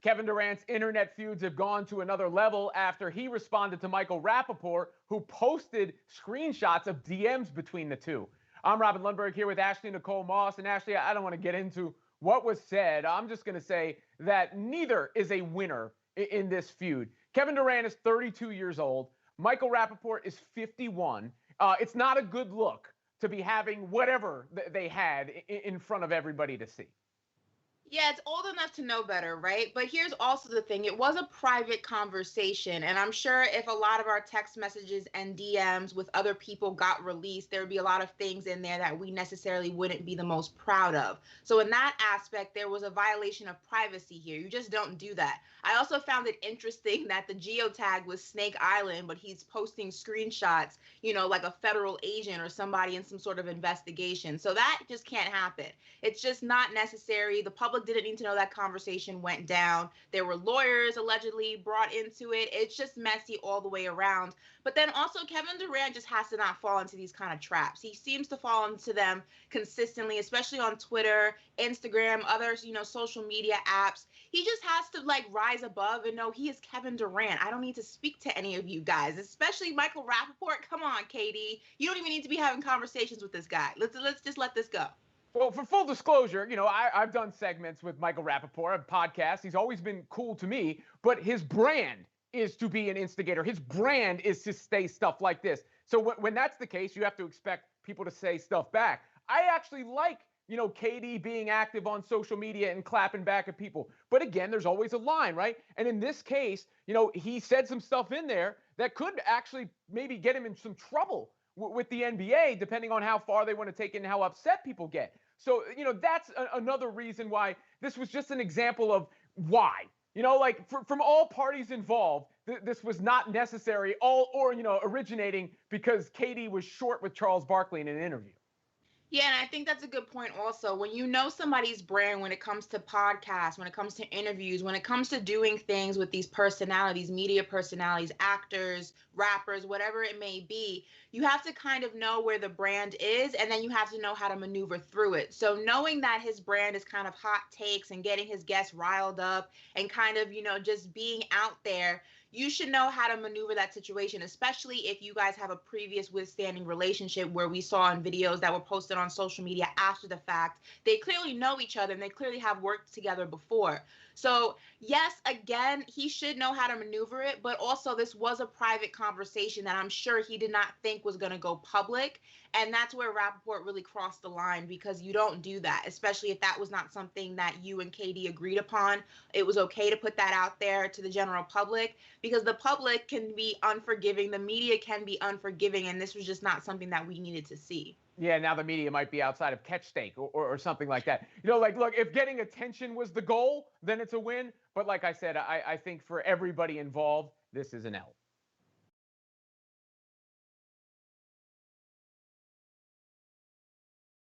Kevin Durant's internet feuds have gone to another level after he responded to Michael Rapaport, who posted screenshots of DMs between the two. I'm Robin Lundberg here with Ashley Nicole Moss. And Ashley, I don't want to get into what was said. I'm just going to say that neither is a winner in this feud. Kevin Durant is 32 years old. Michael Rapaport is 51. It's not a good look to be having whatever they had in front of everybody to see. Yeah, it's old enough to know better, right? But here's also the thing. It was a private conversation. And I'm sure if a lot of our text messages and DMs with other people got released, there would be a lot of things in there that we necessarily wouldn't be the most proud of. So in that aspect, there was a violation of privacy here. You just don't do that. I also found it interesting that the geotag was Snake Island, but he's posting screenshots, like a federal agent or somebody in some sort of investigation. So that just can't happen. It's just not necessary. The public didn't need to know that conversation went down. There were lawyers allegedly brought into it. It's just messy all the way around. But then also Kevin Durant just has to not fall into these kind of traps. He seems to fall into them consistently, especially on Twitter, Instagram, other, social media apps. He just has to rise above and know he is Kevin Durant. I don't need to speak to any of you guys, especially Michael Rapaport. Come on, KD. You don't even need to be having conversations with this guy. Let's just let this go. Well, for full disclosure, I've done segments with Michael Rapaport, a podcast. He's always been cool to me, but his brand is to be an instigator. His brand is to say stuff like this. So when that's the case, you have to expect people to say stuff back. I actually like, KD being active on social media and clapping back at people. But again, there's always a line, right? And in this case, he said some stuff in there that could actually maybe get him in some trouble with the NBA, depending on how far they want to take it and how upset people get. So, that's another reason why this was just an example of why. From all parties involved, this was not necessary, originating because KD was short with Charles Barkley in an interview. Yeah, and I think that's a good point also. When you know somebody's brand, when it comes to podcasts, when it comes to interviews, when it comes to doing things with these personalities, media personalities, actors, rappers, whatever it may be, you have to kind of know where the brand is, and then you have to know how to maneuver through it. So knowing that his brand is kind of hot takes and getting his guests riled up and kind of, just being out there, you should know how to maneuver that situation, especially if you guys have a previous withstanding relationship where we saw in videos that were posted on social media after the fact. They clearly know each other and they clearly have worked together before. So yes, again, he should know how to maneuver it, but also this was a private conversation that I'm sure he did not think was going to go public. And that's where Rapaport really crossed the line, because you don't do that, especially if that was not something that you and KD agreed upon. It was okay to put that out there to the general public, because the public can be unforgiving, the media can be unforgiving, and this was just not something that we needed to see. Yeah, now the media might be outside of catch stake or something like that. Look, if getting attention was the goal, then it's a win. But like I said, I think for everybody involved, this is an L.